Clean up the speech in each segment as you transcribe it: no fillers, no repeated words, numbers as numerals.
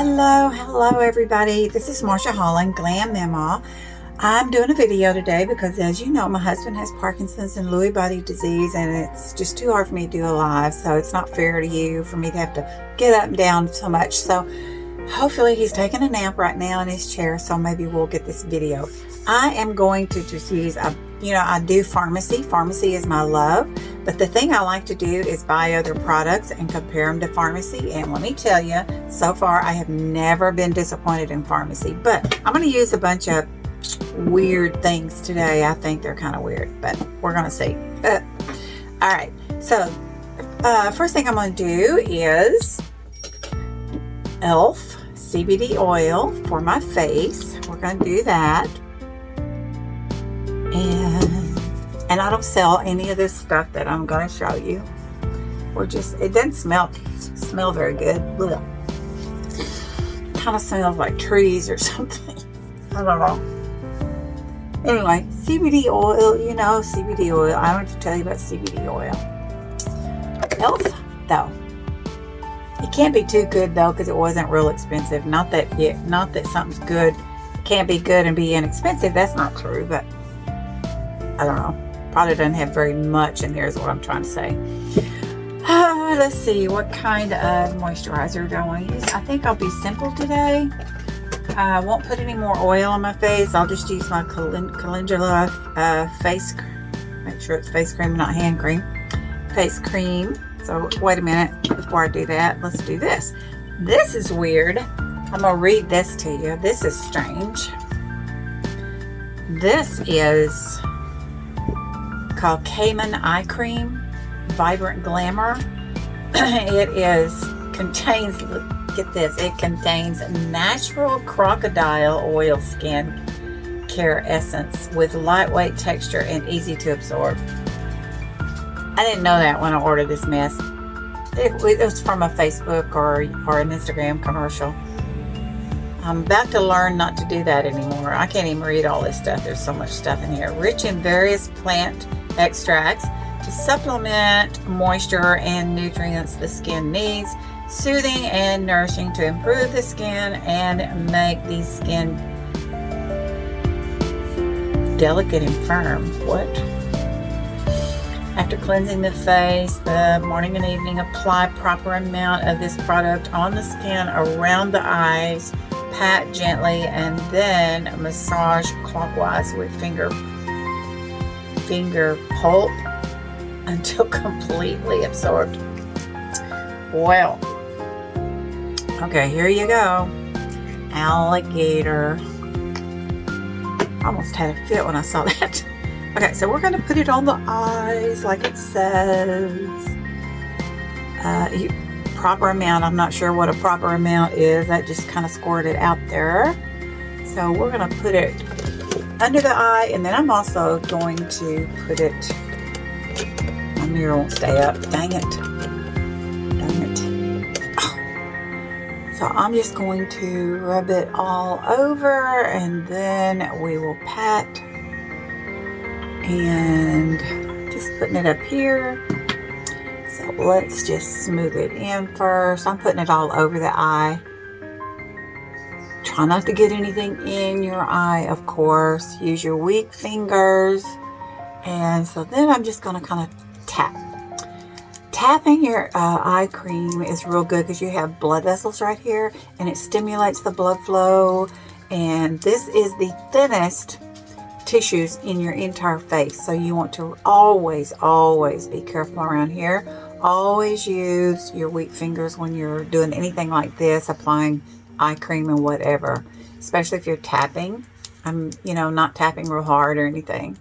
Hello everybody. This is Marsha Holland, Glam Mama. I'm doing a video today because, as you know, my husband has Parkinson's and Lewy body disease, and it's just too hard for me to do a live, so it's not fair to you for me to have to get up and down so much. So hopefully he's taking a nap right now in his chair, so maybe we'll get this video. I am going to just use I do pharmacy. Pharmacy is my love. But the thing I like to do is buy other products and compare them to pharmacy. And let me tell you, so far I have never been disappointed in pharmacy. But I'm going to use a bunch of weird things today. I think they're kind of weird, but we're going to see. All right. So first thing I'm going to do is e.l.f. CBD oil for my face. We're going to do that. And I don't sell any of this stuff that I'm going to show you. It doesn't smell very good. Ugh. Kind of smells like trees or something. I don't know. Anyway, CBD oil, CBD oil. I don't have to tell you about CBD oil. e.l.f. though. It can't be too good though, because it wasn't real expensive. Not that something's good can't be good and be inexpensive. That's not true, but I don't know. Probably doesn't have very much in there is what I'm trying to say. Let's see, what kind of moisturizer do I want to use? I think I'll be simple today. I won't put any more oil on my face. I'll just use my Calendula face cream. Make sure it's face cream, not hand cream. Face cream. So wait a minute before I do that. Let's do this. This is weird. I'm going to read this to you. This is strange. This is called Cayman Eye Cream Vibrant Glamour. Contains, get this, it contains natural crocodile oil skin care essence with lightweight texture and easy to absorb. I didn't know that when I ordered this mess. It was from a Facebook or an Instagram commercial. I'm about to learn not to do that anymore. I can't even read all this stuff. There's so much stuff in here. Rich in various plant extracts to supplement moisture and nutrients the skin needs, soothing and nourishing to improve the skin and make the skin delicate and firm. What? After cleansing the face, the morning and evening, apply proper amount of this product on the skin around the eyes, pat gently, and then massage clockwise with finger pulp until completely absorbed. Well, okay, here you go. Alligator. I almost had a fit when I saw that. Okay, so we're going to put it on the eyes like it says. Proper amount. I'm not sure what a proper amount is. That just kind of squirted out there. So we're going to put it under the eye, and then I'm also going to put it, my mirror won't stay up, dang it. Oh. So I'm just going to rub it all over, and then we will pat, and just putting it up here. So let's just smooth it in first. I'm putting it all over the eye. Try not to get anything in your eye, of course. Use your weak fingers. And so then I'm just going to kind of tap. Tapping your eye cream is real good because you have blood vessels right here, and it stimulates the blood flow. And this is the thinnest tissues in your entire face. So you want to always be careful around here. Always use your weak fingers when you're doing anything like this, applying eye cream and whatever, especially if you're tapping. I'm not tapping real hard or anything.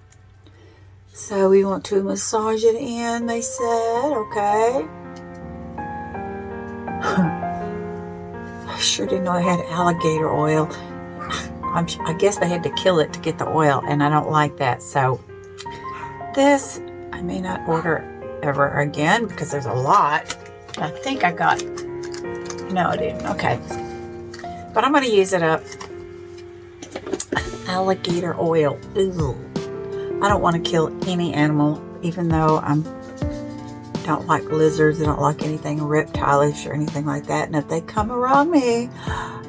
So we want to massage it in, they said. Okay. I sure didn't know I had alligator oil. I guess they had to kill it to get the oil, and I don't like that. So this I may not order ever again because there's a lot. I think I got, no I didn't. Okay. But I'm going to use it up. Alligator oil. Ew. I don't want to kill any animal, even though I don't like lizards. I don't like anything reptilish or anything like that. And if they come around me,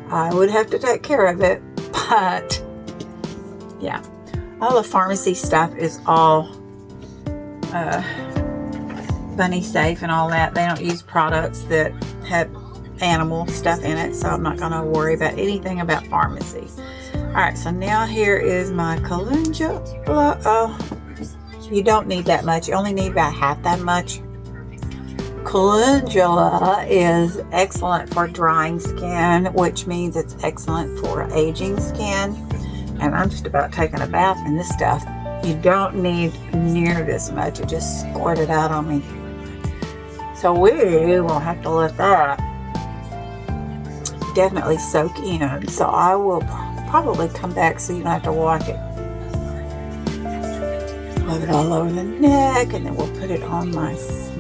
I would have to take care of it. But yeah, all the pharmacy stuff is all bunny safe and all that. They don't use products that have animal stuff in it, so I'm not going to worry about anything about pharmacy. Alright, so now here is my calendula. Oh, you don't need that much. You only need about half that much. Calendula is excellent for drying skin, which means it's excellent for aging skin. And I'm just about taking a bath in this stuff. You don't need near this much. It just squirted out on me. So we will have to let that definitely soak in. So I will probably come back so you don't have to watch it. Rub it all over the neck, and then we'll put it on my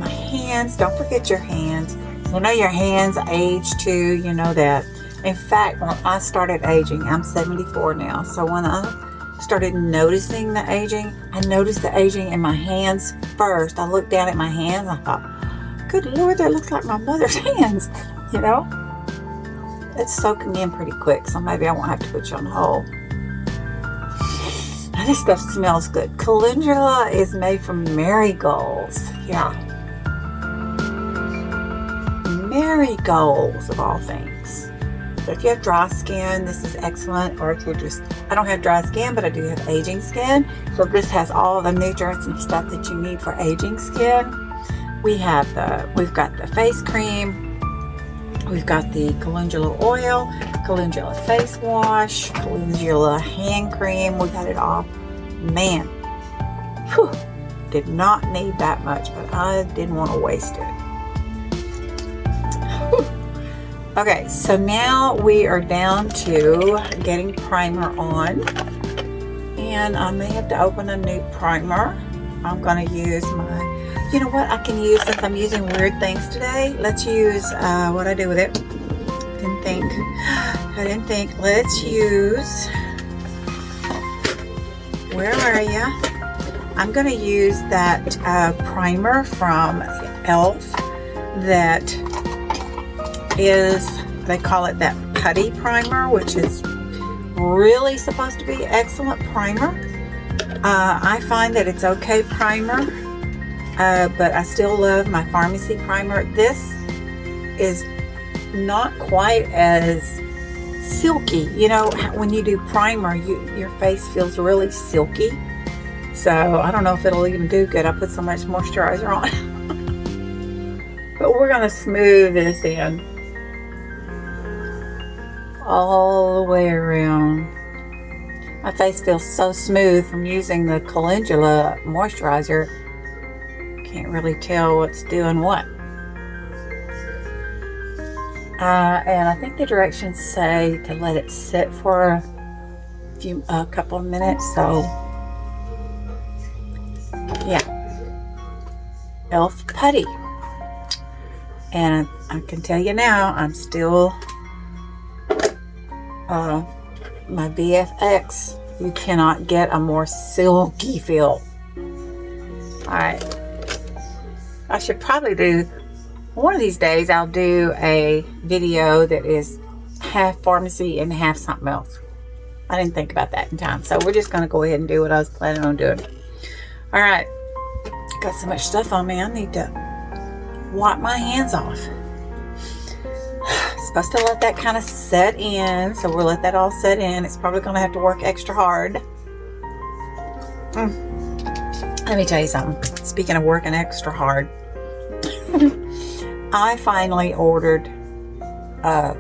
hands. Don't forget your hands. You know your hands age too. You know that. In fact, when I started aging, I'm 74 now. So when I started noticing the aging, I noticed the aging in my hands first. I looked down at my hands and I thought, good Lord, that looks like my mother's hands, you know? It's soaking in pretty quick, so maybe I won't have to put you on hold. And this stuff smells good. Calendula is made from marigolds. Yeah. Marigolds, of all things. So if you have dry skin, this is excellent. Or if you're just, I don't have dry skin, but I do have aging skin. So this has all the nutrients and stuff that you need for aging skin. We've got the face cream. We've got the calendula oil, calendula face wash, calendula hand cream. We got it all. Man, whew, did not need that much, but I didn't want to waste it. Okay, so now we are down to getting primer on, and I may have to open a new primer. I'm going to use my, you know what I can use since I'm using weird things today. Let's use what I do with it. I didn't think. Let's use, where are ya? I'm going to use that primer from e.l.f. that is, they call it that putty primer, which is really supposed to be excellent primer. I find that it's okay primer, but I still love my pharmacy primer. This is not quite as silky. You know, when you do primer, your face feels really silky. So I don't know if it'll even do good. I put so much moisturizer on. But we're going to smooth this in all the way around. My face feels so smooth from using the calendula moisturizer. Can't really tell what's doing what. And I think the directions say to let it sit for a couple of minutes. So yeah, e.l.f. putty. And I can tell you now, I'm still my VFX. You cannot get a more silky feel. Alright, I should probably do, one of these days I'll do a video that is half pharmacy and half something else. I didn't think about that in time, so we're just going to go ahead and do what I was planning on doing. Alright, got so much stuff on me, I need to wipe my hands off. Supposed to let that kind of set in, so we'll let that all set in. It's probably going to have to work extra hard. Let me tell you something. Speaking of working extra hard, I finally ordered a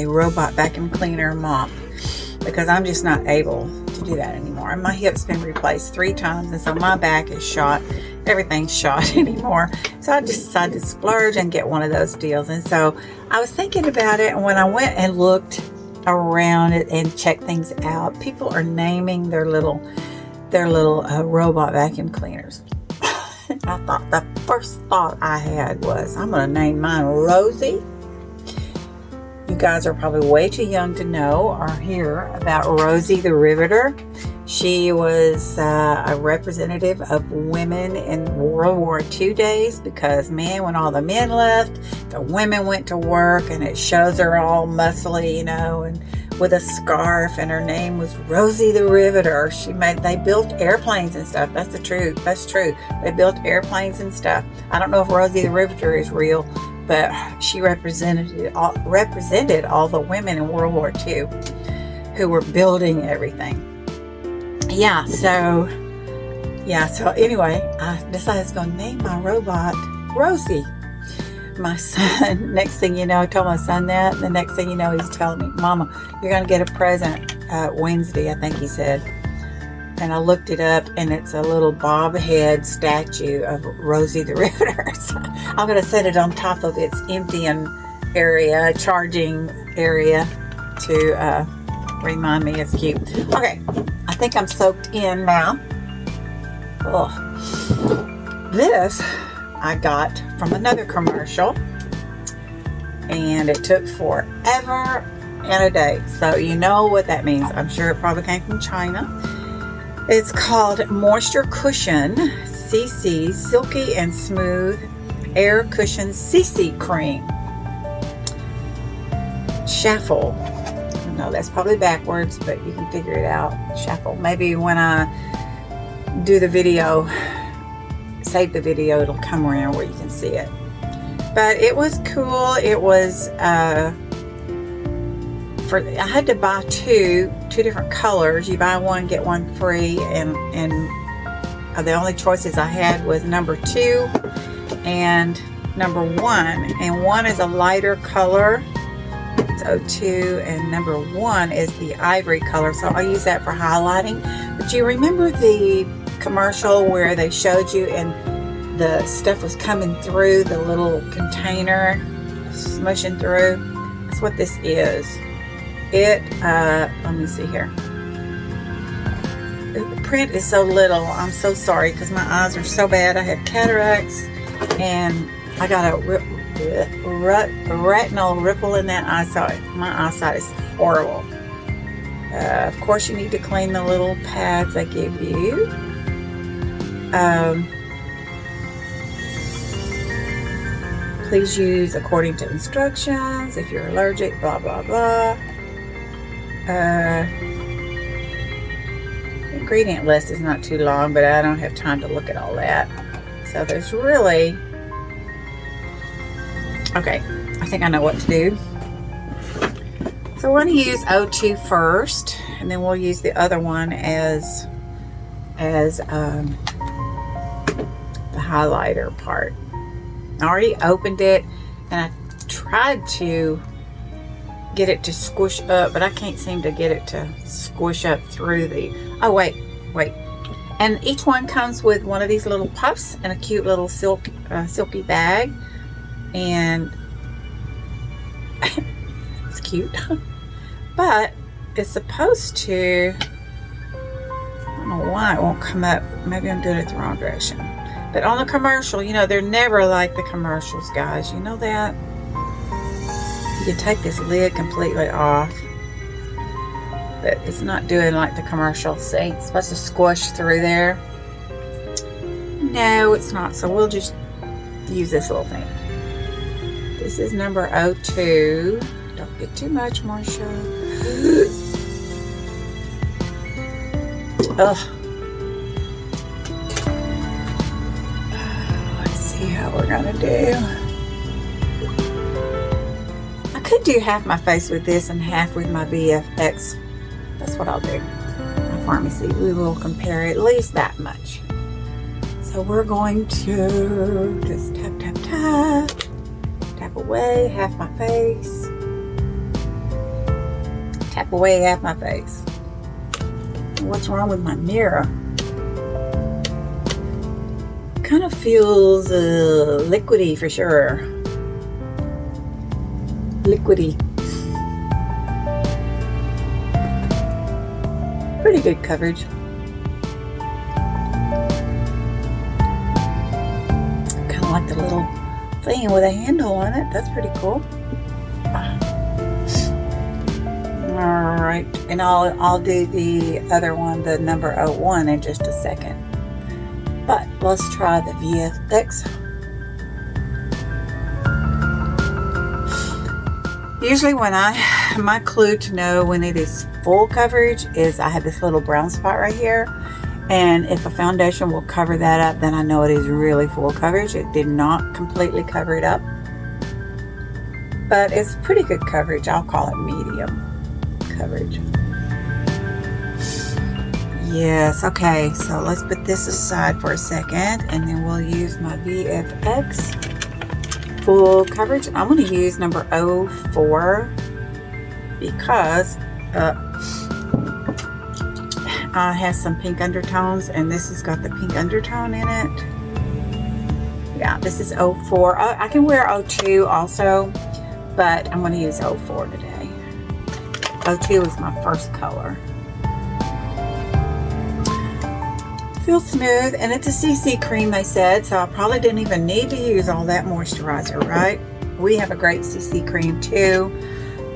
robot vacuum cleaner mop because I'm just not able to do that anymore. And my hip's been replaced 3 times, and so my back is shot. Everything's shot anymore. So I just decided to splurge and get one of those deals. And so I was thinking about it, and when I went and looked around it and checked things out, people are naming their little robot vacuum cleaners. I thought, the first thought I had was, I'm going to name mine Rosie. You guys are probably way too young to know or hear about Rosie the Riveter. She was a representative of women in World War II days, because, man, when all the men left, the women went to work, and it shows her all muscly, you know, and with a scarf, and her name was Rosie the Riveter. They built airplanes and stuff. That's the truth. That's true. They built airplanes and stuff. I don't know if Rosie the Riveter is real, but she represented all the women in World War II who were building everything. So anyway, I decided I was going to name my robot Rosie. My son, next thing you know, I told my son that. The next thing you know, he's telling me, Mama, you're going to get a present Wednesday, I think he said. And I looked it up, and it's a little bobblehead statue of Rosie the Riveter. So I'm going to set it on top of its emptying area, charging area, to remind me it's cute. Okay, I think I'm soaked in now. This I got from another commercial, and it took forever and a day. So you know what that means. I'm sure it probably came from China. It's called Moisture Cushion CC Silky and Smooth Air Cushion CC Cream. Shuffle. No, that's probably backwards, but you can figure it out. Shuffle. Maybe when I do the video, save the video, it'll come around where you can see it. But it was cool. It was I had to buy two different colors. You buy one, get one free, and the only choices I had was number 2 and number 1. And 1 is a lighter color. It's 02, and number 1 is the ivory color. So I'll use that for highlighting. But you remember the commercial where they showed you and the stuff was coming through the little container, smushing through? That's what this is. Let me see here. The print is so little. I'm so sorry, because my eyes are so bad. I have cataracts, and I got a retinal ripple in that eyesight. My eyesight is horrible. Of course, you need to clean the little pads they give you. Please use according to instructions. If you're allergic, blah, blah, blah. Ingredient list is not too long, but I don't have time to look at all that. So there's really... Okay, I think I know what to do. So we're going to use 02 first, and then we'll use the other one as the highlighter part. I already opened it, and I tried to get it to squish up, but I can't seem to get it to squish up through the... Oh, wait. And each one comes with one of these little puffs and a cute little silky bag. And it's cute. But it's supposed to... I don't know why it won't come up. Maybe I'm doing it the wrong direction. But on the commercial, you know, they're never like the commercials, guys. You know that? You can take this lid completely off, but it's not doing like the commercial. See, it's supposed to squish through there. No, it's not. So we'll just use this little thing. This is number 02. Don't get too much, Marsha. Ugh. Let's see how we're gonna do. I could do half my face with this and half with my VFX. That's what I'll do. My pharmacy. We will compare at least that much. So we're going to just tap, tap, tap. Tap away half my face. Tap away half my face. What's wrong with my mirror? Kind of feels liquidy for sure. Liquidy. Pretty good coverage. Kind of like the little thing with a handle on it. That's pretty cool. right, and I'll do the other one, the number 01, in just a second. But let's try the VFX. Usually when my clue to know when it is full coverage is I have this little brown spot right here. And if a foundation will cover that up, then I know it is really full coverage. It did not completely cover it up, but it's pretty good coverage. I'll call it medium coverage. Yes, okay, so let's put this aside for a second, and then we'll use my VFX full coverage. I'm going to use number 04 because has some pink undertones, and this has got the pink undertone in it. Yeah, this is 04. I can wear 02 also, but I'm going to use 04 today. 02 is my first color. Feels smooth, and it's a CC cream, they said, so I probably didn't even need to use all that moisturizer, right? We have a great CC cream too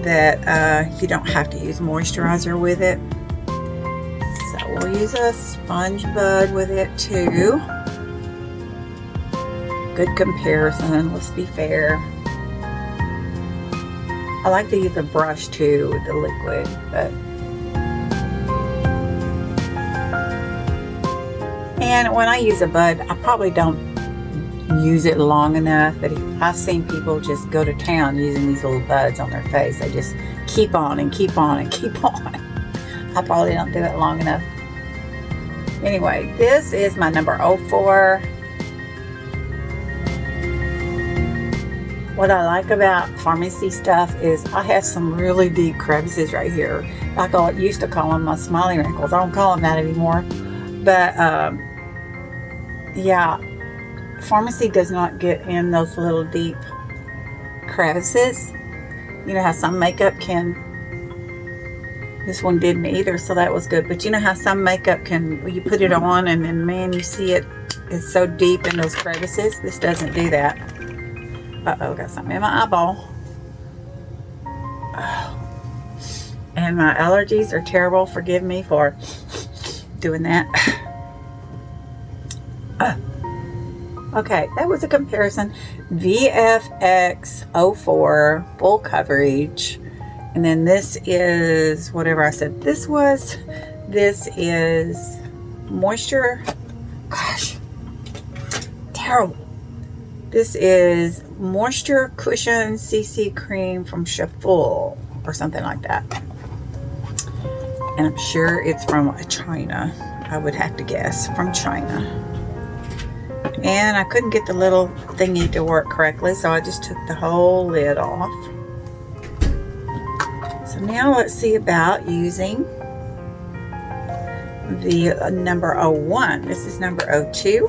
that you don't have to use moisturizer with it. So we'll use a sponge bud with it too. Good comparison, let's be fair. I like to use a brush too with the liquid, but and when I use a bud, I probably don't use it long enough. But I've seen people just go to town using these little buds on their face. They just keep on and keep on and keep on. I probably don't do it long enough. Anyway, this is my number 04. What I like about pharmacy stuff is I have some really deep crevices right here. I used to call them my smiley wrinkles. I don't call them that anymore. But yeah, pharmacy does not get in those little deep crevices. You know how some makeup can. This one didn't either, so that was good. But you know how some makeup can, you put it on and then man, you see it's so deep in those crevices. This doesn't do that. Uh-oh, got something in my eyeball. Oh. And my allergies are terrible. Forgive me for doing that. Okay, that was a comparison. VFX 04 full coverage, and then this is whatever I said this was. This is moisture. Gosh, terrible. This is moisture cushion CC cream from Shaful or something like that. And I'm sure it's from China. I would have to guess from China. And I couldn't get the little thingy to work correctly, so I just took the whole lid off. So now let's see about using the number 01. This is number 02.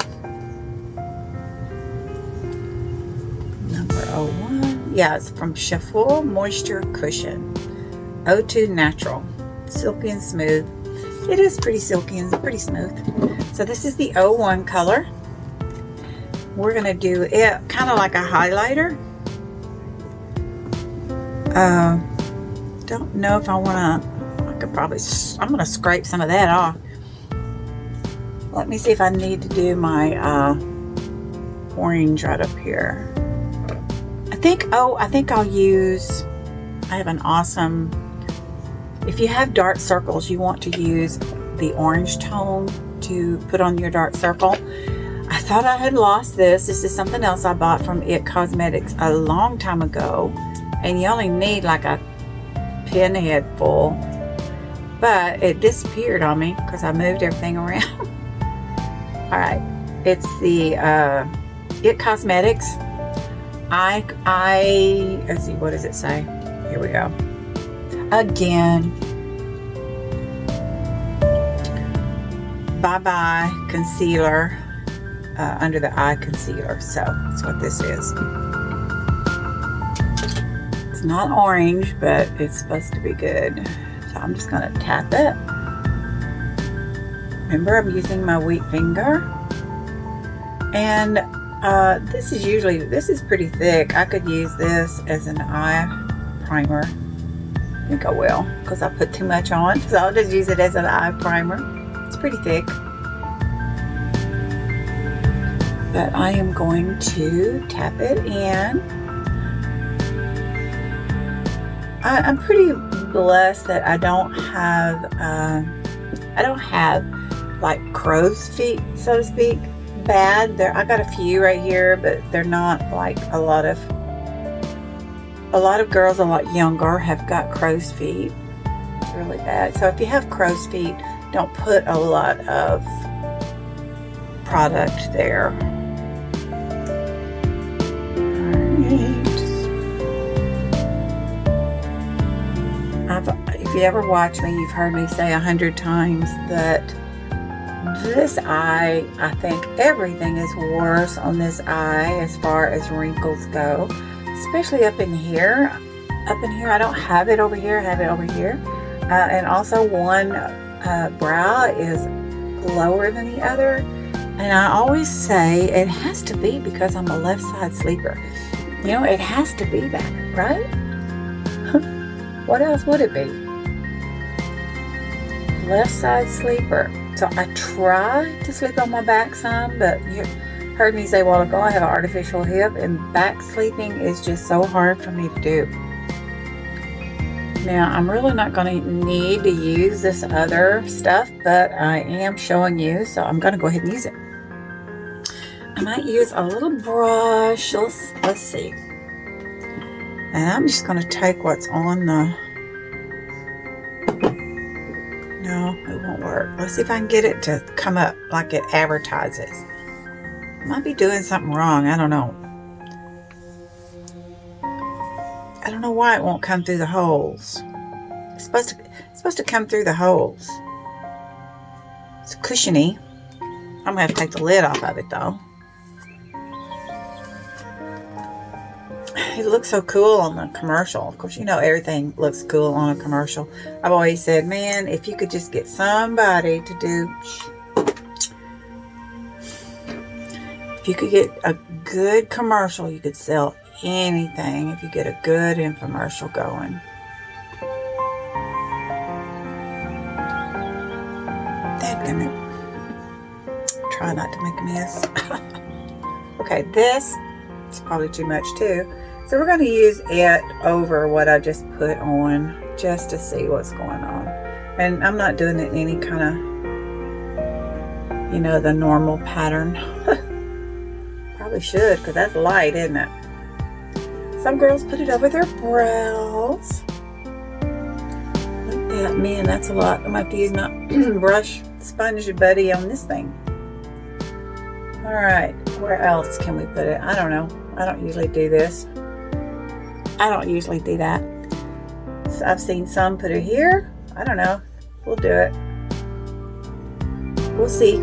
Number 01. Yeah, it's from Shaful Moisture Cushion. 02 Natural. Silky and smooth. It is pretty silky and pretty smooth. So this is the 01 color. We're going to do it kind of like a highlighter. Don't know if I want to, I'm going to scrape some of that off. Let me see if I need to do my orange right up here. I think I'll use, I have an awesome, if you have dark circles, you want to use the orange tone to put on your dark circle. I thought I had lost this. This is something else I bought from IT Cosmetics a long time ago. And you only need like a pinhead full. But it disappeared on me because I moved everything around. Alright. It's the IT Cosmetics. Let's see, what does it say? Here we go. Again. Bye Bye Concealer. Under the eye concealer. So that's what this is. It's not orange, but it's supposed to be good. So I'm just going to tap it. Remember, I'm using my weak finger. And this is pretty thick. I could use this as an eye primer. I think I will, because I put too much on. So I'll just use it as an eye primer. It's pretty thick. But I am going to tap it in. I'm pretty blessed that I don't have like crow's feet, so to speak, bad. I got a few right here, but they're not like a lot of girls a lot younger have got crow's feet. It's really bad. So if you have crow's feet, don't put a lot of product there. If you ever watch me, you've heard me say 100 times that this eye, I think everything is worse on this eye as far as wrinkles go, especially up in here. Up in here, I don't have it over here, I have it over here. And also one brow is lower than the other. And I always say it has to be because I'm a left side sleeper. You know, it has to be that, right? What else would it be? Left side sleeper. So I try to sleep on my back some, but you heard me say a while ago I have an artificial hip, and back sleeping is just so hard for me to do. Now, I'm really not going to need to use this other stuff, but I am showing you, so I'm going to go ahead and use it. I might use a little brush. Let's see. And I'm just going to take what's on the... No, it won't work. Let's see if I can get it to come up like it advertises. I might be doing something wrong. I don't know. I don't know why it won't come through the holes. It's supposed to come through the holes. It's cushiony. I'm going to have to take the lid off of it though. It looks so cool on the commercial. Of course, you know everything looks cool on a commercial. I've always said, man, if you could just get somebody to do... If you could get a good commercial, you could sell anything if you get a good infomercial going. Dadgummit. Try not to make a mess. Okay, this is probably too much too. So we're going to use it over what I just put on just to see what's going on. And I'm not doing it in any kind of, you know, the normal pattern. Probably should, because that's light, isn't it? Some girls put it over their brows. Look at that. Man, that's a lot. I'm going to have to use my brush sponge buddy on this thing. Alright, where else can we put it? I don't know. I don't usually do this. I don't usually do that. So I've seen some put it here. I don't know. We'll do it. We'll see.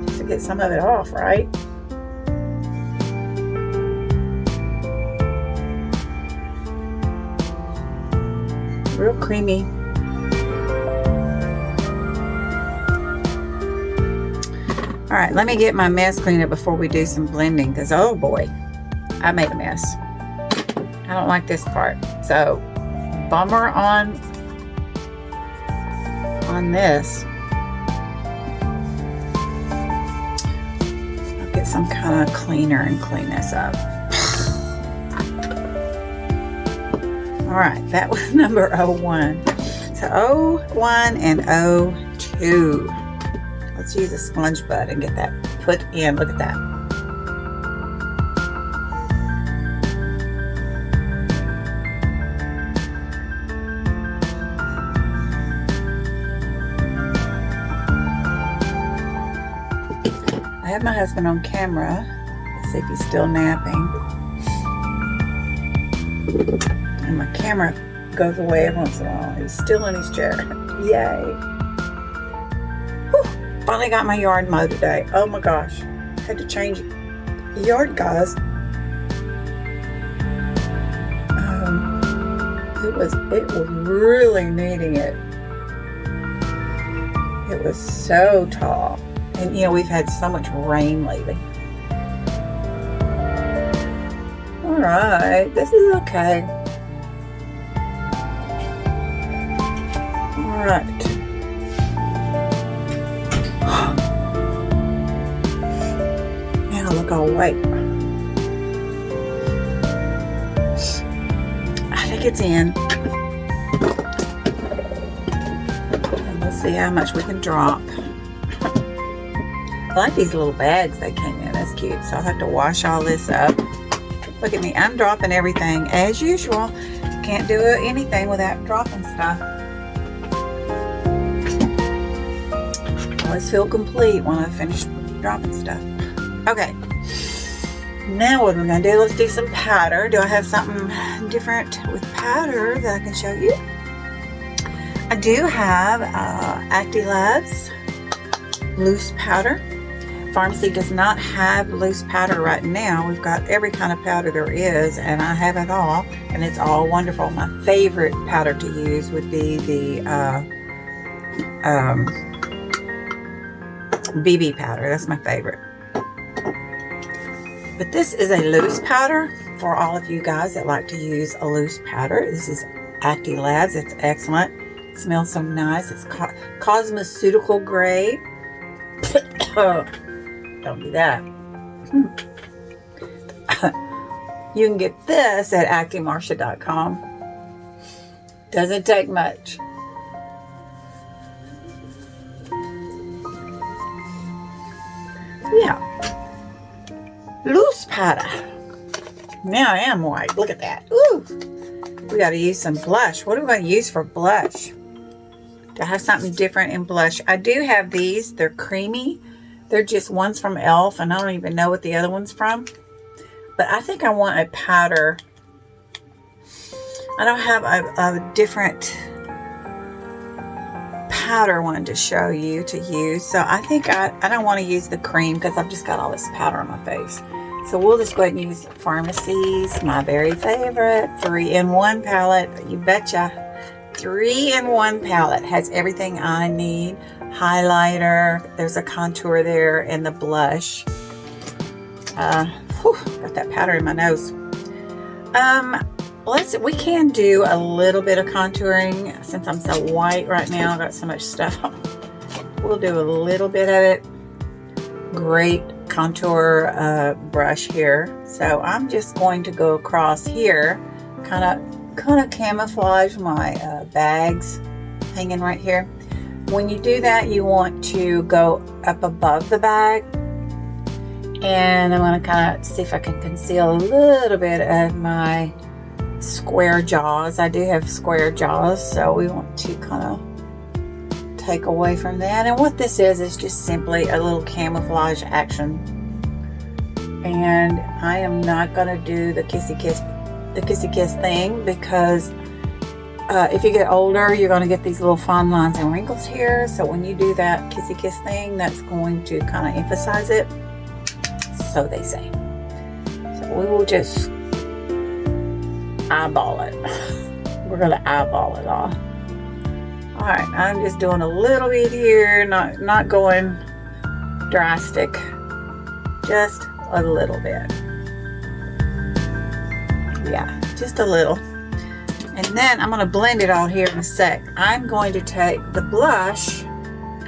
Just to get some of it off, right? Real creamy. All right, let me get my mess cleaned up before we do some blending, because oh boy, I made a mess. I don't like this part. So, bummer on this. I'll get some kind of cleaner and clean this up. All right, that was number 01. So 01 and 02. Let's use a sponge bud and get that put in. Look at that. I have my husband on camera. Let's see if he's still napping. And my camera goes away every once in a while. He's still in his chair. Yay. Whew. Finally got my yard mowed today. Oh my gosh. Had to change the yard, guys. It was really needing it. It was so tall. And you know, we've had so much rain lately. Alright, this is okay. Alright. Now look all white. I think it's in. And we'll see how much we can drop. I like these little bags they came in. That's cute. So I'll have to wash all this up. Look at me. I'm dropping everything as usual. Can't do anything without dropping stuff. Always feel complete when I finish dropping stuff. Okay. Now what are we going to do? Let's do some powder. Do I have something different with powder that I can show you? I do have Actilabs loose powder. Pharmacy does not have loose powder right now. We've got every kind of powder there is, and I have it all, and it's all wonderful. My favorite powder to use would be the BB powder. That's my favorite. But this is a loose powder for all of you guys that like to use a loose powder. This is Actilabs. It's excellent. It smells so nice. It's cosmeceutical grade. Don't do that. You can get this at actimarsha.com. Doesn't take much. Yeah. Loose powder. Now I am white. Look at that. Ooh. We got to use some blush. What are we going to use for blush? Do I have something different in blush? I do have these. They're creamy. They're just, one's from e.l.f. and I don't even know what the other one's from. But I think I want a powder. I don't have a different powder one to show you to use. So I think I don't want to use the cream because I've just got all this powder on my face. So we'll just go ahead and use Pharmacy's, my very favorite 3-in-1 palette. You betcha. 3-in-1 palette has everything I need. Highlighter, there's a contour there, and the blush. Got that powder in my nose. We can do a little bit of contouring since I'm so white right now. I've got so much stuff on. We'll do a little bit of it. Great contour brush here. So I'm just going to go across here, kind of camouflage my bags hanging right here. When you do that, you want to go up above the bag, and I'm going to kind of see if I can conceal a little bit of my square jaws. I do have square jaws, so we want to kind of take away from that. And what this is just simply a little camouflage action. And I am not going to do the kissy kiss thing because if you get older, you're going to get these little fine lines and wrinkles here. So when you do that kissy kiss thing, that's going to kind of emphasize it. So they say. So we will just eyeball it. We're going to eyeball it all. All right, I'm just doing a little bit here, not going drastic, just a little bit. Yeah, just a little. And then I'm going to blend it all here in a sec. I'm going to take the blush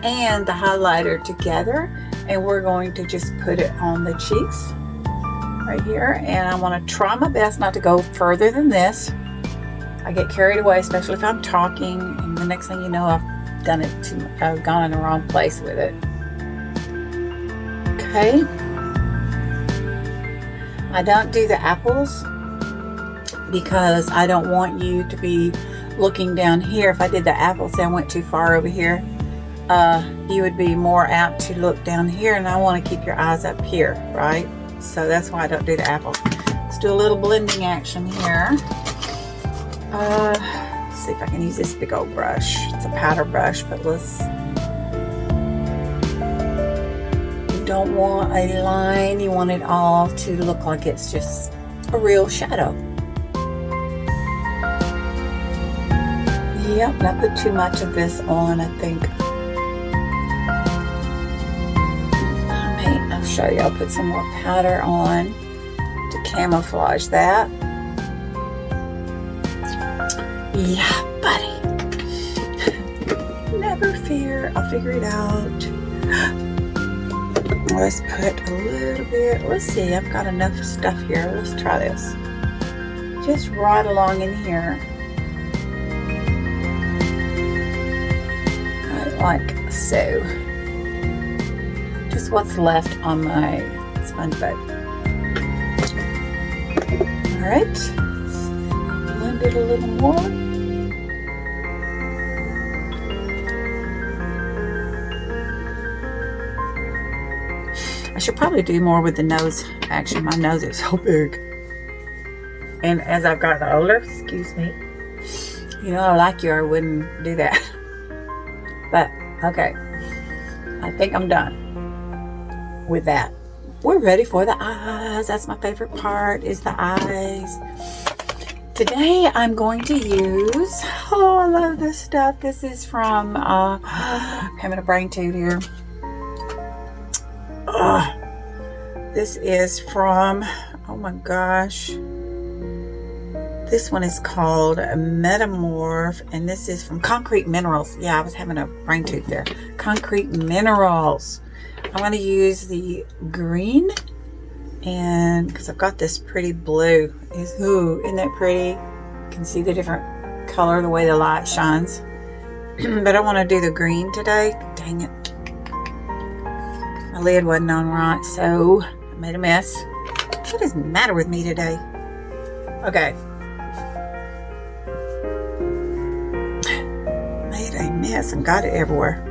and the highlighter together, and we're going to just put it on the cheeks right here. And I want to try my best not to go further than this. I get carried away, especially if I'm talking, and the next thing you know, I've gone in the wrong place with it. Okay. I don't do the apples because I don't want you to be looking down here. If I did the apples and went too far over here, you would be more apt to look down here, and I want to keep your eyes up here, right? So that's why I don't do the apples. Let's do a little blending action here. Let's see if I can use this big old brush. It's a powder brush, but you don't want a line. You want it all to look like it's just a real shadow. Yep, not put too much of this on, I think. I'll show you. I'll put some more powder on to camouflage that. Yeah, buddy. here. I'll figure it out. Let's put a little bit. Let's see. I've got enough stuff here. Let's try this. Just right along in here. Like so. Just what's left on my sponge bag. Alright. Blend it a little more. I should probably do more with the nose. Actually, my nose is so big. And as I've gotten older, excuse me, you know, like you, I wouldn't do that. But, okay. I think I'm done with that. We're ready for the eyes. That's my favorite part, is the eyes. Today, I'm going to use, oh, I love this stuff. This is from, having a brain toot here. This is from, oh my gosh. This one is called Metamorph, and this is from Concrete Minerals. Yeah, I was having a brain toot there. Concrete Minerals. I'm going to use the green, and because I've got this pretty blue. Isn't that pretty? You can see the different color, the way the light shines. But I want to do the green today. Dang it. My lid wasn't on right, so I made a mess. What is the matter with me today? Okay. Made a mess and got it everywhere.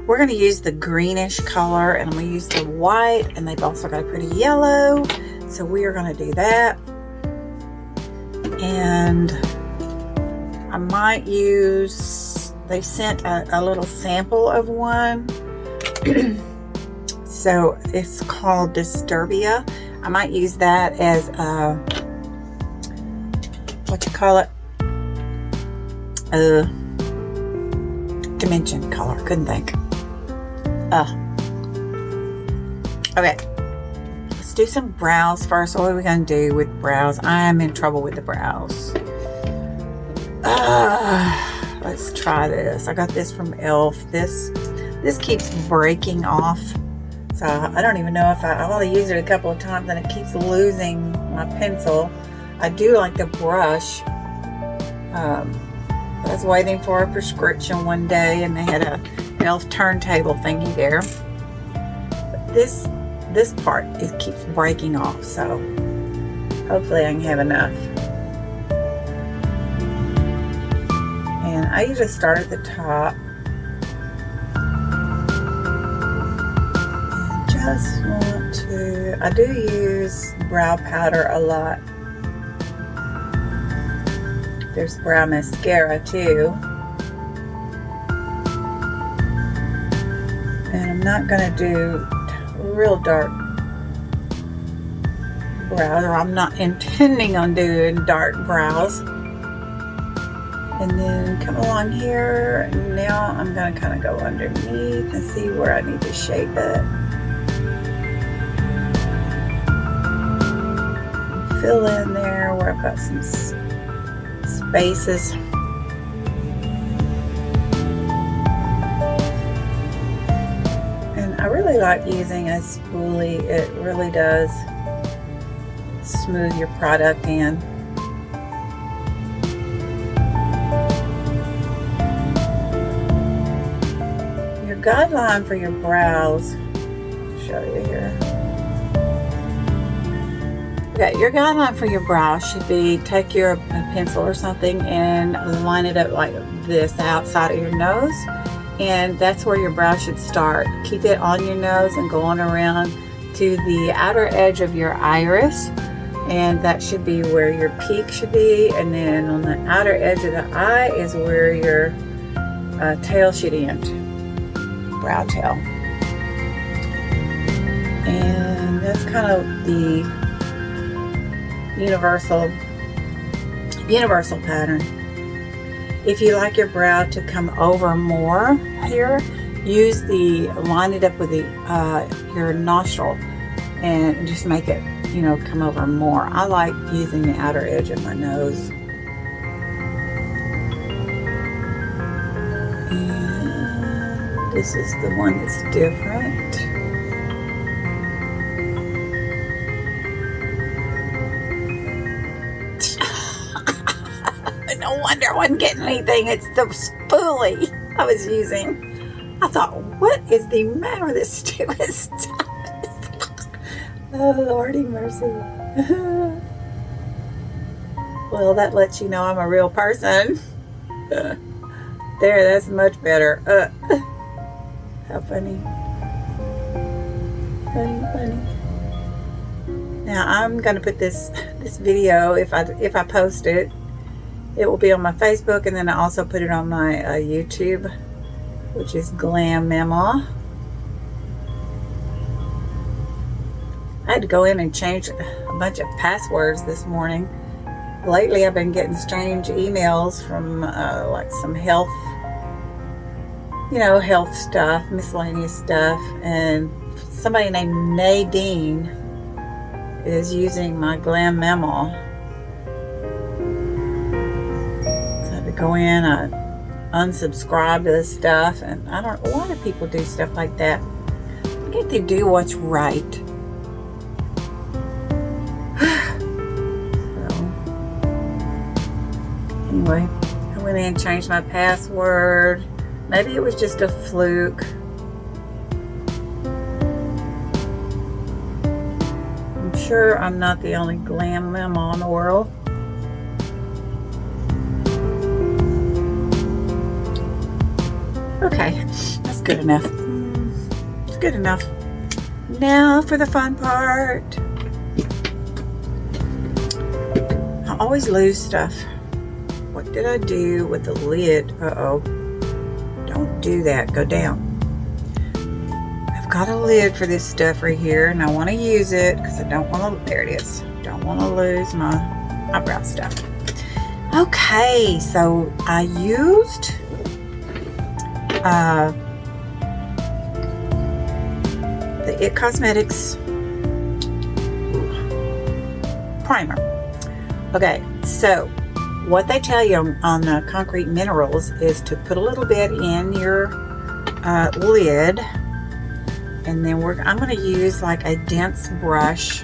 We're going to use the greenish color, and I'm going to use the white, and they've also got a pretty yellow. So we are going to do that. And I might use, they sent a little sample of one. So it's called Disturbia. I might use that as a, what you call it? Dimension color. Couldn't think. Okay. Let's do some brows first. What are we going to do with brows? I am in trouble with the brows. Let's try this. I got this from e.l.f. This keeps breaking off. So I don't even know if I've only used it a couple of times and it keeps losing my pencil. I do like the brush. I was waiting for a prescription one day and they had a e.l.f. turntable thingy there. But this part, it keeps breaking off, so hopefully I can have enough. And I usually start at the top. Just want to, I do use brow powder a lot. There's brow mascara too. And I'm not going to do real dark brows, or I'm not intending on doing dark brows. And then come along here. Now I'm going to kind of go underneath and see where I need to shape it. Fill in there where I've got some spaces. And I really like using a spoolie. It really does smooth your product in. Your guideline for your brows, I'll show you here. Okay, your guideline for your brow should be take your pencil or something and line it up like this, the outside of your nose. And that's where your brow should start. Keep it on your nose and go on around to the outer edge of your iris. And that should be where your peak should be. And then on the outer edge of the eye is where your tail should end. Brow tail. And that's kind of the universal pattern. If you like your brow to come over more here, line it up with your nostril and just make it, come over more. I like using the outer edge of my nose. And This is the one that's different. No wonder I wasn't getting anything. It's the spoolie I was using. I thought, what is the matter with this stupid stuff? Oh, Lordy mercy. Well, that lets you know I'm a real person. There, that's much better. How funny. Funny. Now I'm gonna put this video, if I post it, it will be on my Facebook, and then I also put it on my YouTube, which is Glam Mama. I had to go in and change a bunch of passwords this morning. Lately I've been getting strange emails from like some health, health stuff, miscellaneous stuff, and somebody named Nadine is using my Glam Mama. So I had to go in, I unsubscribe to this stuff, and I don't know, why do people do stuff like that? I think they do what's right. Anyway, I went in and changed my password. Maybe it was just a fluke. I'm sure I'm not the only Glam Mama in the world. Okay, that's good enough. It's good enough. Now for the fun part. I always lose stuff. What did I do with the lid? Uh-oh. Don't do that. Go down. I've got a lid for this stuff right here, and I want to use it because I don't want to, there it is. Don't want to lose my eyebrow stuff. Okay, so I used the IT Cosmetics primer. Okay, so what they tell you on the Concrete Minerals is to put a little bit in your lid, and then I'm going to use like a dense brush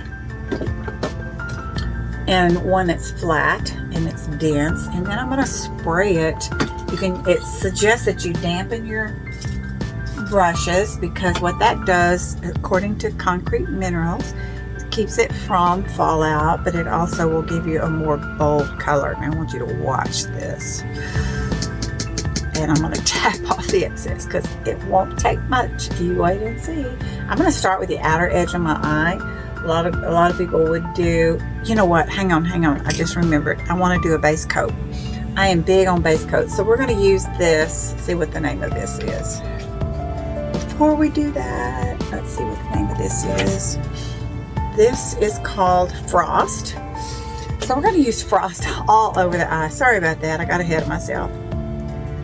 and one that's flat and it's dense, and then I'm going to spray it. It suggests that you dampen your brushes, because what that does, according to Concrete Minerals, keeps it from fallout, but it also will give you a more bold color. And I want you to watch this. And I'm going to tap off the excess because it won't take much. You wait and see. I'm going to start with the outer edge of my eye. A lot of people would do, you know what? Hang on. I just remembered. I want to do a base coat. I am big on base coats. So we're going to use this. See what the name of this is. Before we do that, let's see what the name of this is. This is called Frost. So we're going to use Frost all over the eye. Sorry about that. I got ahead of myself.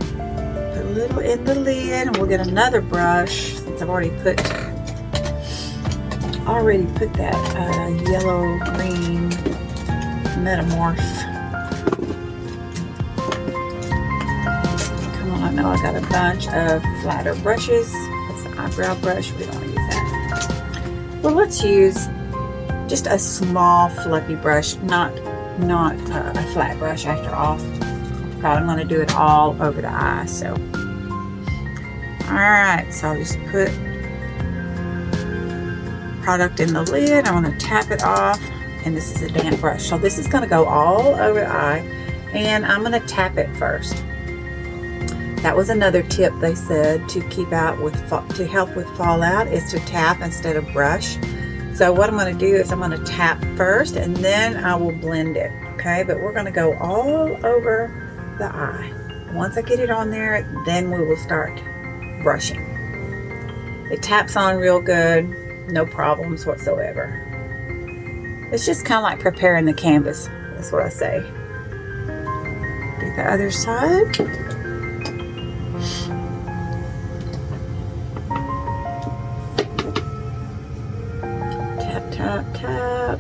Put a little in the lid, and we'll get another brush, since I've already put that yellow-green Metamorph. Come on, I know I got a bunch of flatter brushes. That's the eyebrow brush. We don't want to use that. Well, let's use just a small fluffy brush, not a flat brush after all. I'm going to do it all over the eye. So, alright, so I'll just put product in the lid. I want to tap it off, and this is a damp brush. So this is going to go all over the eye, and I'm going to tap it first. That was another tip they said to help with fallout, is to tap instead of brush. So what I'm going to do is I'm going to tap first, and then I will blend it. Okay, but we're going to go all over the eye. Once I get it on there, then we will start brushing. It taps on real good, no problems whatsoever. It's just kind of like preparing the canvas. That's what I say. Do the other side. Tap,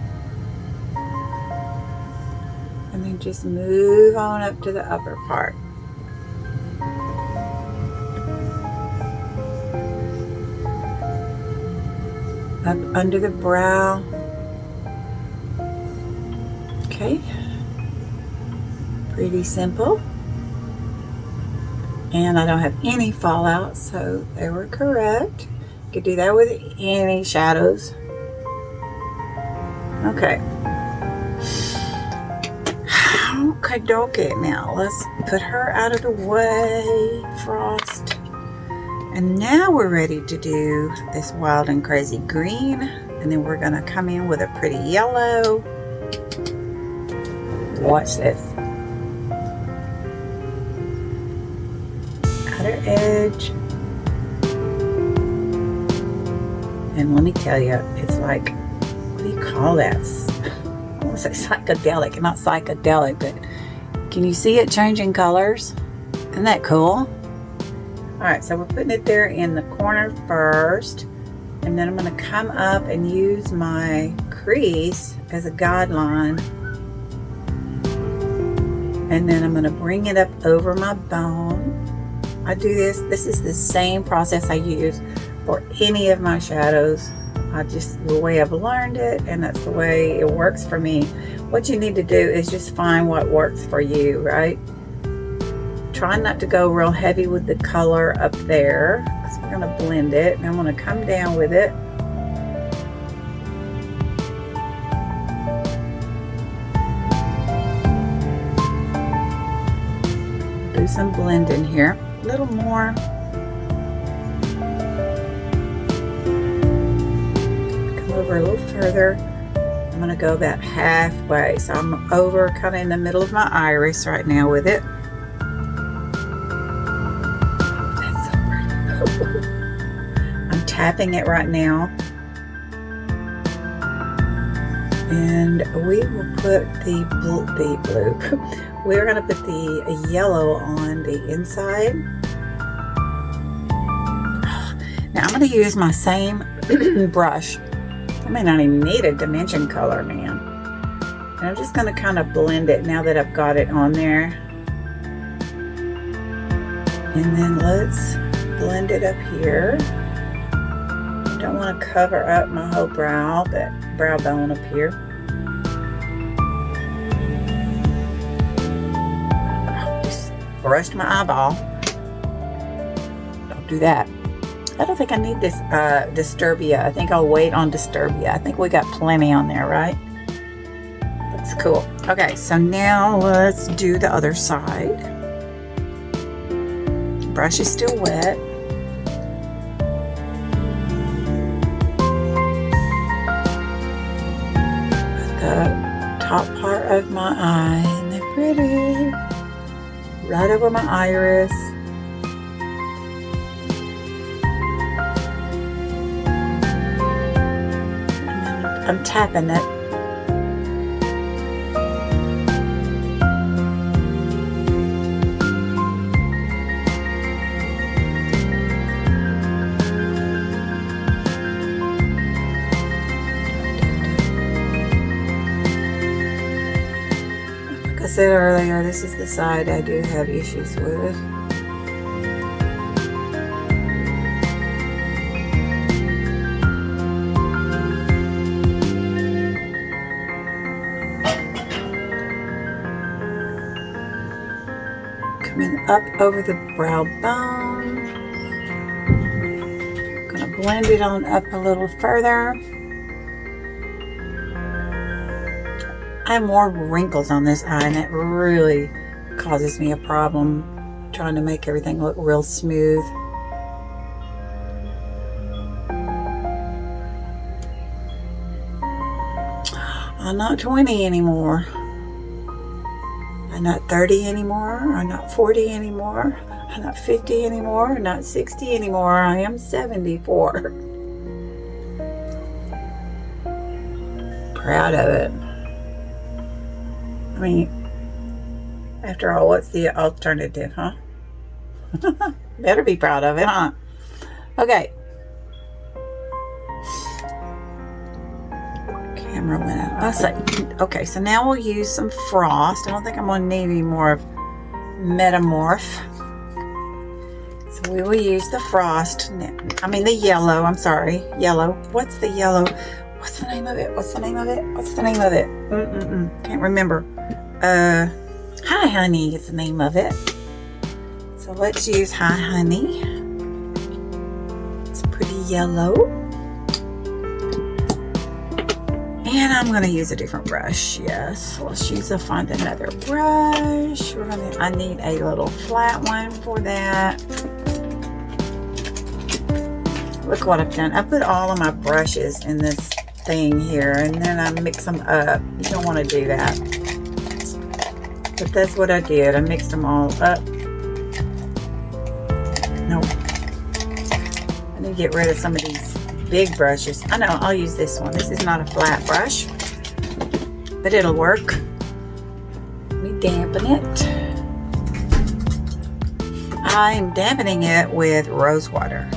and then just move on up to the upper part. up under the brow. Okay, pretty simple. And I don't have any fallout, so they were correct. You could do that with any shadows. Okay. Okay, dokie. Now let's put her out of the way, Frost. And now we're ready to do this wild and crazy green. And then we're gonna come in with a pretty yellow. Watch this. Outer edge. And let me tell you, it's like, what do you call that? I want to say psychedelic, not psychedelic, but can you see it changing colors? Isn't that cool? All right, so we're putting it there in the corner first, and then I'm going to come up and use my crease as a guideline, and then I'm going to bring it up over my bone. I do this is the same process I use for any of my shadows. The way I've learned it, and that's the way it works for me. What you need to do is just find what works for you, right? Try not to go real heavy with the color up there, because we're going to blend it, and I'm going to come down with it. Do some blending here, a little more. Over a little further. I'm going to go about halfway, so I'm over kind of in the middle of my iris right now with it. That's so pretty. I'm tapping it right now, and we will put the blue. We're going to put the yellow on the inside. Now I'm going to use my same brush. I may not even need a dimension color, man. And I'm just going to kind of blend it now that I've got it on there. And then let's blend it up here. Don't want to cover up my whole brow, but brow bone up here. Oh, just brushed my eyeball. Don't do that. I don't think I need this Disturbia. I think I'll wait on Disturbia. I think we got plenty on there, right? That's cool. Okay, so now let's do the other side. Brush is still wet. Put the top part of my eye, and they're pretty. Right over my iris. I'm tapping it. Like I said earlier, this is the side I do have issues with. Up over the brow bone. Gonna blend it on up a little further. I have more wrinkles on this eye, and that really causes me a problem trying to make everything look real smooth. I'm not 20 anymore. I'm not 30 anymore. I'm not 40 anymore. I'm not 50 anymore. I'm not 60 anymore. I am 74. Proud of it. I mean, after all, what's the alternative, huh? Better be proud of it, huh? Okay. Camera went out. I say, okay, so now we'll use some frost. I don't think I'm going to need any more of Metamorph. So we will use the frost. I mean the yellow. I'm sorry, yellow. What's the yellow? What's the name of it? What's the name of it? What's the name of it? Can't remember. Hi Honey is the name of it. So let's use Hi Honey. It's pretty yellow. And I'm going to use a different brush. Yes, let's find another brush. I need a little flat one for that. Look what I've done. I put all of my brushes in this thing here and then I mix them up. You don't want to do that. But that's what I did. I mixed them all up. No. I need to get rid of some of these big brushes. I know, I'll use this one. This is not a flat brush, but it'll work. Let me dampen it. I'm dampening it with rose water.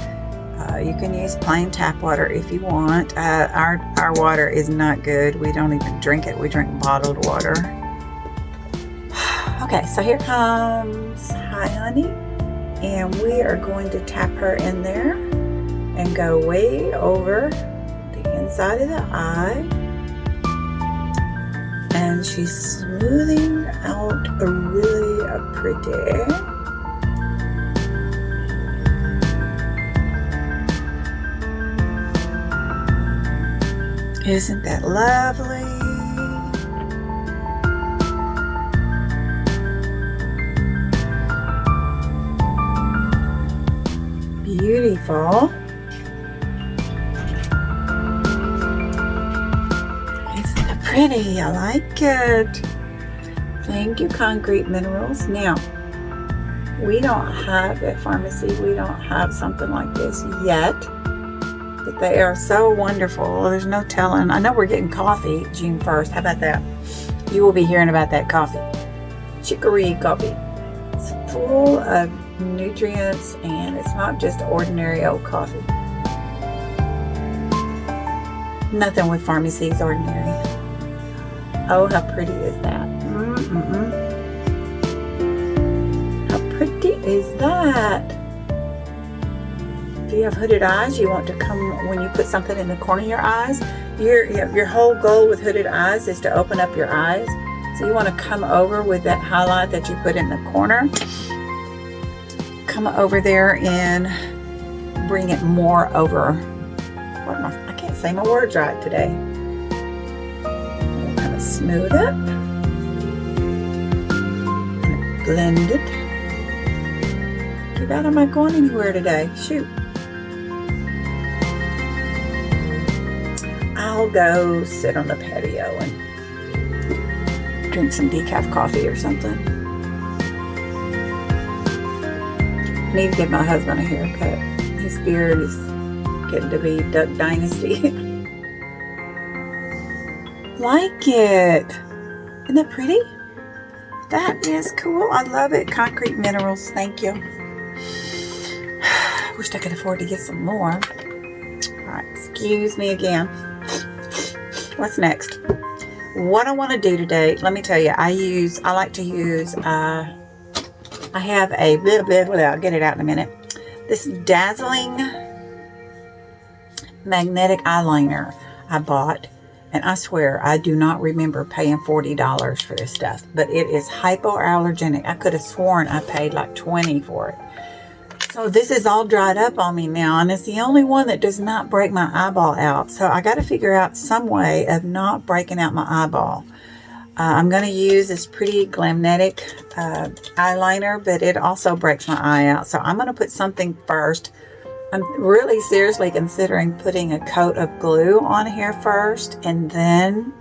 You can use plain tap water if you want. Our water is not good. We don't even drink it. We drink bottled water. Okay, so here comes Hi Honey, and we are going to tap her in there and go way over the inside of the eye. And she's smoothing out a really pretty. Isn't that lovely? Beautiful. Isn't it pretty? I like it. Thank you, Concrete Minerals. Now, we don't have at pharmacy, we don't have something like this yet. But they are so wonderful. There's no telling. I know we're getting coffee June 1st. How about that? You will be hearing about that coffee. Chicory coffee. It's full of nutrients and it's not just ordinary old coffee. Nothing with pharmacy is ordinary. Oh, how pretty is that? How pretty is that? If you have hooded eyes, you want to come, when you put something in the corner of your eyes, your whole goal with hooded eyes is to open up your eyes. So you want to come over with that highlight that you put in the corner. Come over there and bring it more over. I can't say my words right today. Kind of smooth it. Blend it. Too bad I'm not going anywhere today. Shoot. I'll go sit on the patio and drink some decaf coffee or something. I need to give my husband a haircut. His beard is getting to be Duck Dynasty. Like it. Isn't that pretty? That is cool. I love it. Concrete Minerals. Thank you. Wish I could afford to get some more. Alright, excuse me again. What's next? What I want to do today, let me tell you, I like to use, I have a I'll get it out in a minute. This Dazzling magnetic eyeliner I bought, and I swear I do not remember paying $40 for this stuff, but it is hypoallergenic. I could have sworn I paid like $20 for it. So this is all dried up on me now, and it's the only one that does not break my eyeball out. So I got to figure out some way of not breaking out my eyeball. I'm going to use this pretty Glamnetic eyeliner, but it also breaks my eye out. So I'm going to put something first. I'm really seriously considering putting a coat of glue on here first, and then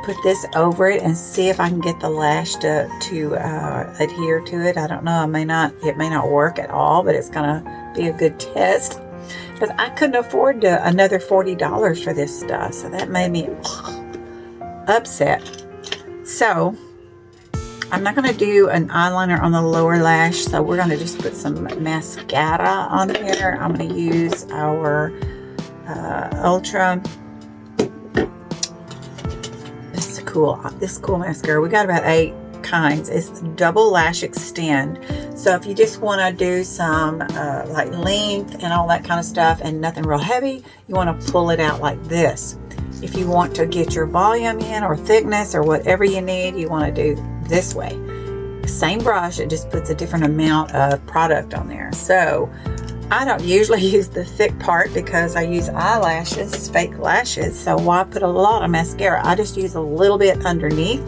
put this over it and see if I can get the lash to adhere to it. I don't know. It may not work at all, but it's going to be a good test. Because I couldn't afford another $40 for this stuff. So that made me upset. So I'm not going to do an eyeliner on the lower lash. So we're going to just put some mascara on here. I'm going to use our Ultra. This cool mascara. We got about 8 kinds. It's double lash extend. So if you just want to do some like length and all that kind of stuff and nothing real heavy, you want to pull it out like this. If you want to get your volume in or thickness or whatever you need, you want to do this way. Same brush, it just puts a different amount of product on there. So I don't usually use the thick part because I use eyelashes, fake lashes. So why put a lot of mascara? I just use a little bit underneath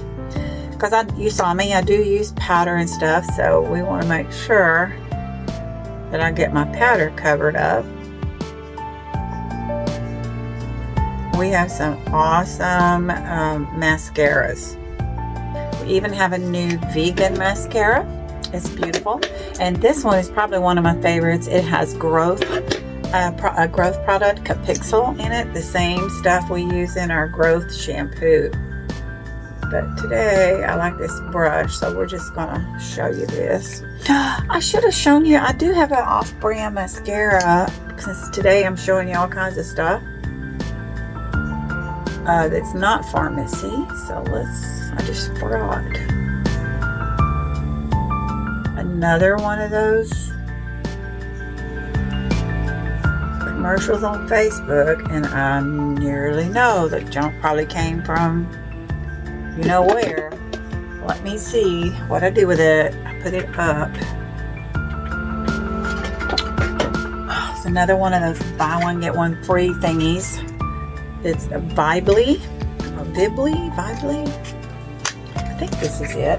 because you saw me, I do use powder and stuff. So we want to make sure that I get my powder covered up. We have some awesome mascaras. We even have a new vegan mascara. It's beautiful. And this one is probably one of my favorites. It has a growth product, Capixyl, in it. The same stuff we use in our growth shampoo. But today I like this brush, so we're just gonna show you this. I should have shown you, I do have an off-brand mascara because today I'm showing you all kinds of stuff. That's not pharmacy, so I just forgot. Another one of those commercials on Facebook, and I nearly know that junk probably came from you know where. Let me see what I do with it. I put it up. Oh, it's another one of those buy one get one free thingies. It's a Vibly. I think this is it.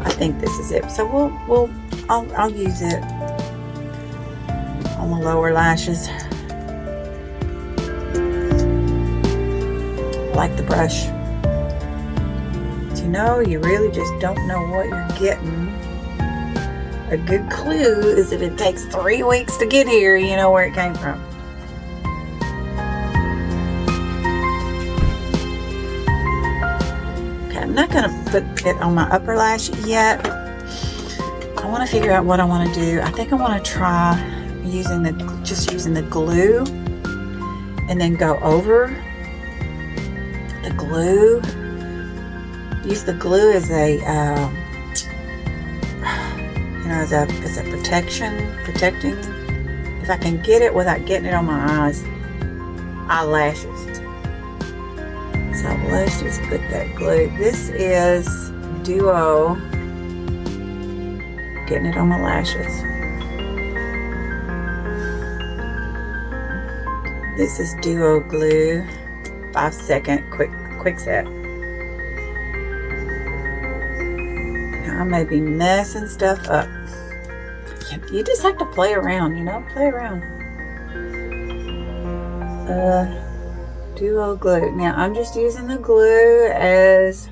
I think this is it. So I'll use it on the lower lashes. I like the brush. But you really just don't know what you're getting. A good clue is if it takes 3 weeks to get here, you know where it came from. Okay, I'm not gonna put it on my upper lash yet. I want to figure out what I want to do. I think I want to try using the glue and then go over the glue. Use the glue as a as a protecting. If I can get it without getting it on my eyelashes. So let's just put that glue. This is Duo. Getting it on my lashes. This is Duo glue. 5-second quick set. Now I may be messing stuff up. You just have to play around, play around. Duo glue. Now I'm just using the glue as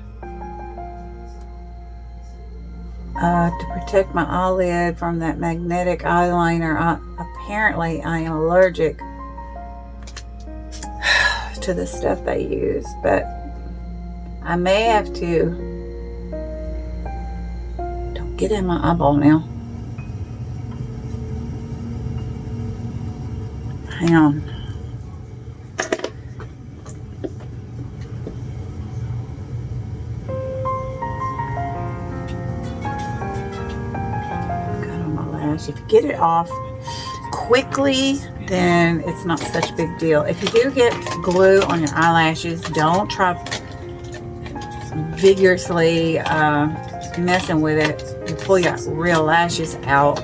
to protect my eyelid from that magnetic eyeliner. Apparently I am allergic to the stuff they use, but I may have to. Don't get in my eyeball now. Hang on. Got on my lash. If you get it off quickly, then it's not such a big deal. If you do get glue on your eyelashes, don't try vigorously messing with it and pull your real lashes out.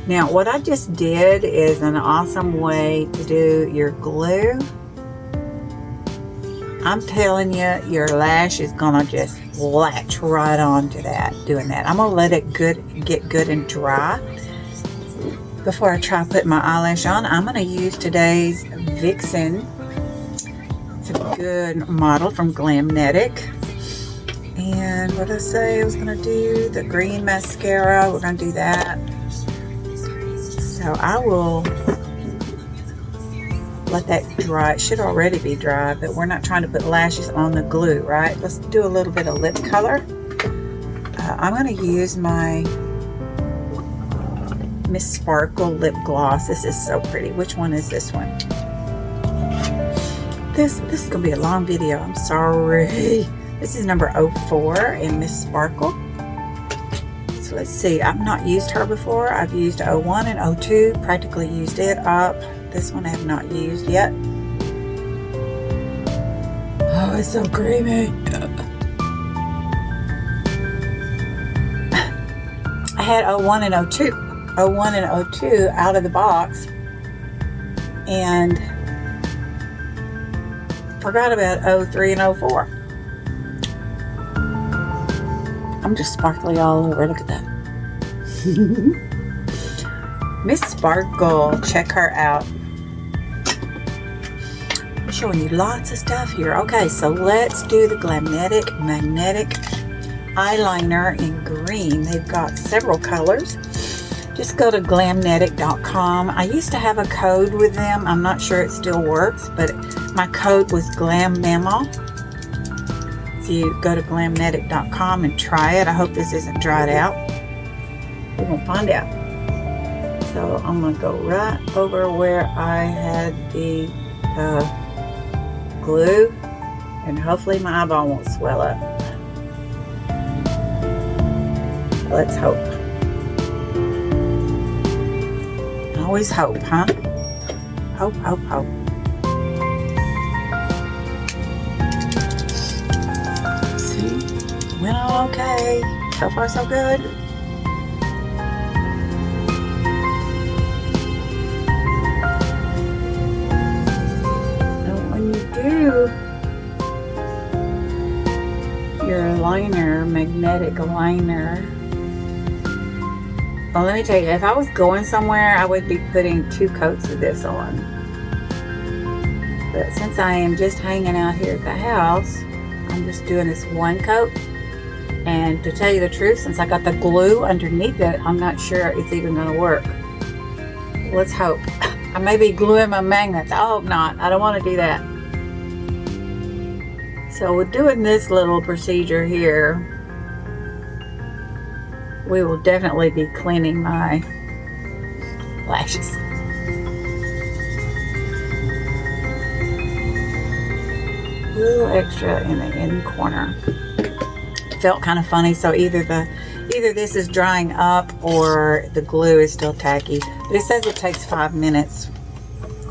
Now, what I just did is an awesome way to do your glue. I'm telling you, your lash is gonna just latch right onto that, doing that. I'm gonna let it get good and dry before I try putting my eyelash on. I'm gonna use today's Vixen. It's a good model from Glamnetic. And what did I say I was gonna do? The green mascara, we're gonna do that. So I will let that dry. It should already be dry, but we're not trying to put lashes on the glue, right? Let's do a little bit of lip color. I'm going to use my Miss Sparkle lip gloss. This is so pretty. Which one is this one? This is gonna be a long video. I'm sorry. This is number 04 in Miss Sparkle. So let's see. I've not used her before. I've used 01 and 02. Practically used it up. This one I have not used yet. Oh, it's so creamy. I had 01 and 02. 01 and 02 out of the box. And forgot about 03 and 04. I'm just sparkly all over. Look at that. Miss Sparkle. Check her out. I'm showing you lots of stuff here. Okay, so let's do the Glamnetic Magnetic eyeliner in green. They've got several colors. Just go to glamnetic.com. I used to have a code with them. I'm not sure it still works, but my code was GlamMama. So you go to glamnetic.com and try it. I hope this isn't dried out. We're going to find out. So I'm going to go right over where I had the glue, and hopefully my eyeball won't swell up. Let's hope. Always hope, huh? Hope, hope, hope. See? Went all okay. So far, so good. And when you do your liner, magnetic liner, well, let me tell you, if I was going somewhere, I would be putting 2 coats of this on. But since I am just hanging out here at the house, I'm just doing this 1 coat. And to tell you the truth, since I got the glue underneath it, I'm not sure it's even going to work. Let's hope. I may be gluing my magnets. I hope not. I don't want to do that. So we're doing this little procedure here. We will definitely be cleaning my lashes. A little extra in the end corner. Felt kind of funny, so either this is drying up or the glue is still tacky. But it says it takes 5 minutes.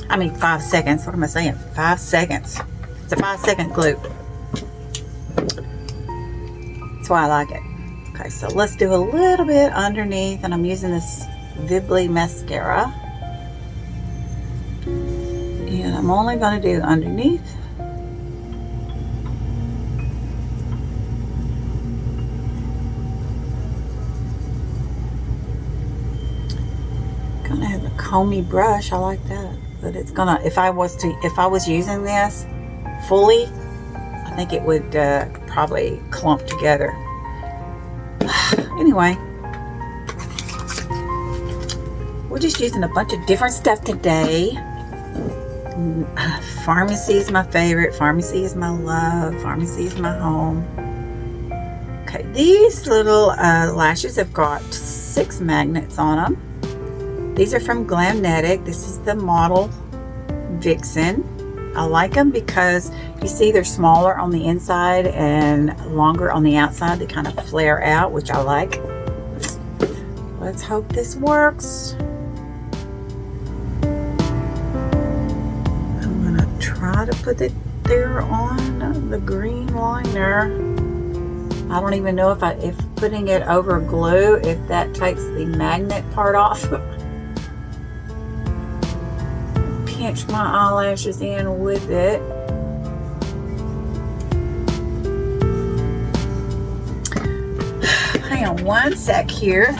I mean 5 seconds. What am I saying? 5 seconds. It's a 5-second glue. That's why I like it. Okay, so let's do a little bit underneath, and I'm using this Vibly mascara. And I'm only going to do underneath. Gonna have a comby brush. I like that, but it's gonna. If I was using this fully, I think it would probably clump together. Anyway, we're just using a bunch of different stuff today. Pharmacy is my favorite. Pharmacy is my love. Pharmacy is my home. Okay, these little lashes have got 6 magnets on them. These are from Glamnetic. This is the model Vixen. I like them because you see they're smaller on the inside and longer on the outside. They kind of flare out, which I like. Let's hope this works. I'm gonna try to put it there on the green liner. I don't even know if putting it over glue, if that takes the magnet part off. Pinch my eyelashes in with it. Hang on one sec here.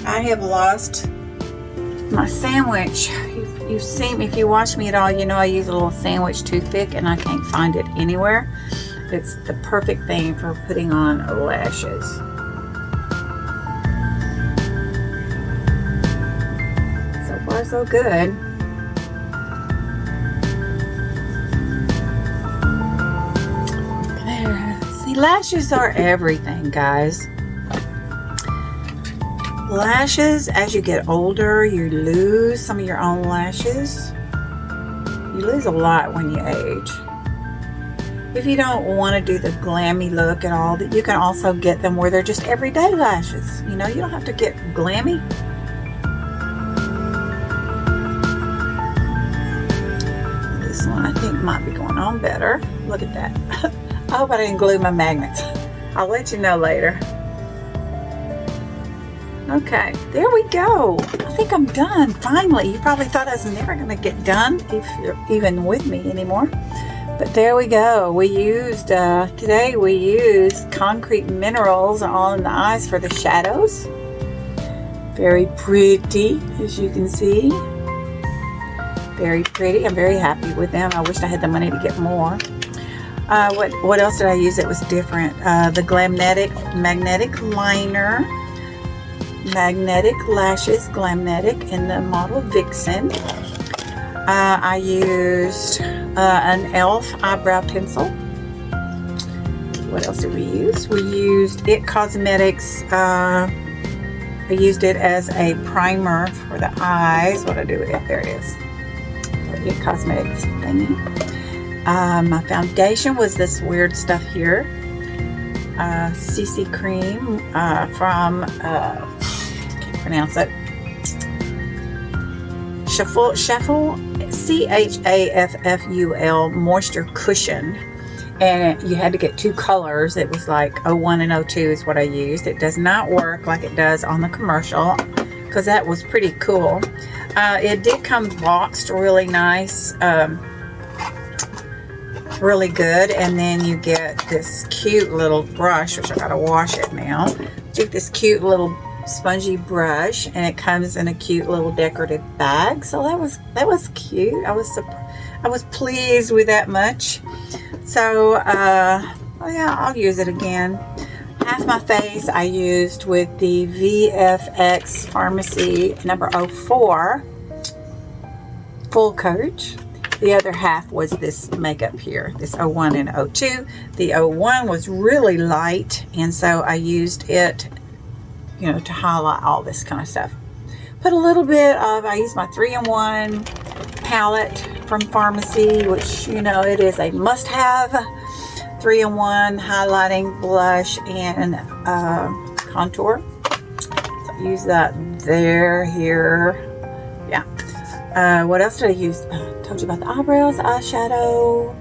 I have lost my sandwich. You've seen, if you watch me at all, you know I use a little sandwich toothpick and I can't find it anywhere. It's the perfect thing for putting on lashes. far so good. There. See, lashes are everything, guys. Lashes, as you get older, you lose some of your own lashes. You lose a lot when you age. If you don't want to do the glammy look at all, you can also get them where they're just everyday lashes. You know, you don't have to get glammy. This one I think might be going on better. Look at that. I hope I didn't glue my magnets. I'll let you know later. Okay, there we go. I think I'm done, finally. You probably thought I was never gonna get done if you're even with me anymore. But there we go. We used, today we used Concrete Minerals on the eyes for the shadows. Very pretty, as you can see. Very pretty. I'm very happy with them. I wish I had the money to get more. What else did I use that was different? The Magnetic Liner. Magnetic Lashes Glamnetic in the model Vixen. I used an e.l.f. eyebrow pencil. What else did we use? We used IT Cosmetics. I used it as a primer for the eyes. What do I do with it? There it is. IT Cosmetics thingy. My foundation was this weird stuff here. CC Cream from can't pronounce it. Chafful, CHAFFUL Moisture Cushion, and you had to get 2 colors. It was like 01 and 02 is what I used. It does not work like it does on the commercial, because that was pretty cool. It did come boxed really nice, really good, and then you get this cute little brush, which I gotta wash it now. Take this cute little spongy brush, and it comes in a cute little decorative bag. So that was cute. I was pleased with that much. So yeah, I'll use it again. Half my face I used with the VFX Pharmacy number 04 full coat. The other half was this makeup here, this 01 and 02. The 01 was really light, and so I used it, you know, to highlight all this kind of stuff. Put a little bit of, I used my 3-in-1 palette from Pharmacy, which, you know, it is a must-have. 3-in-1 highlighting, blush, and contour. So I use that there, here. Yeah. What else did I use? Told you about the eyebrows, eyeshadow.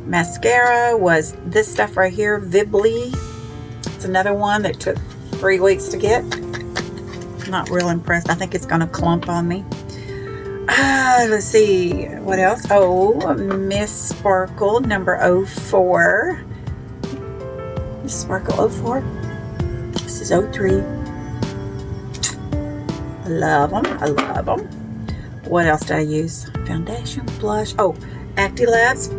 Mascara was this stuff right here, Vibly. It's another one that took 3 weeks to get. Not real impressed. I think it's gonna clump on me. Let's see, what else? Oh, Miss Sparkle number 04. Miss Sparkle 04. This is 03. I love them. I love them. What else did I use? Foundation, blush. Oh, Actilabs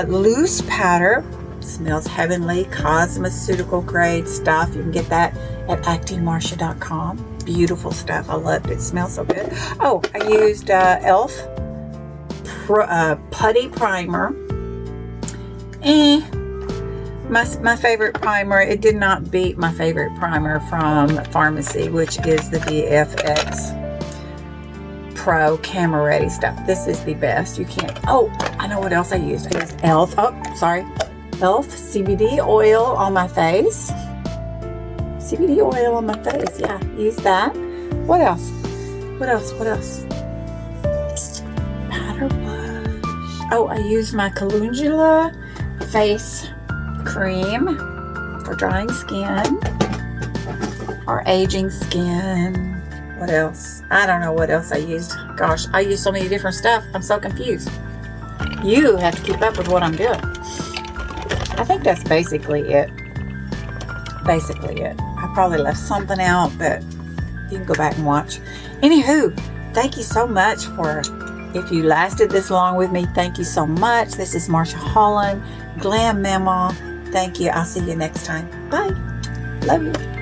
loose powder. Smells heavenly. Cosmeceutical grade stuff. You can get that at actingmarcia.com. Beautiful stuff. I loved it. It smells so good. Oh, I used e.l.f. Putty Primer. My favorite primer. It did not beat my favorite primer from Pharmacy, which is the VFX Pro Camera Ready stuff. This is the best. You can't. Oh, I know what else I used. I used e.l.f. Oh, sorry. e.l.f. CBD oil on my face. CBD oil on my face. Yeah, use that. What else? What else? What else? Powder blush. Oh, I used my Calendula face cream for drying skin or aging skin. What else? I don't know what else I used. Gosh, I used so many different stuff. I'm so confused. You have to keep up with what I'm doing. I think that's basically it. Basically it. I probably left something out, but you can go back and watch. Anywho, thank you so much for, if you lasted this long with me, thank you so much. This is Marcia Holland, Glam Mama. Thank you. I'll see you next time. Bye. Love you.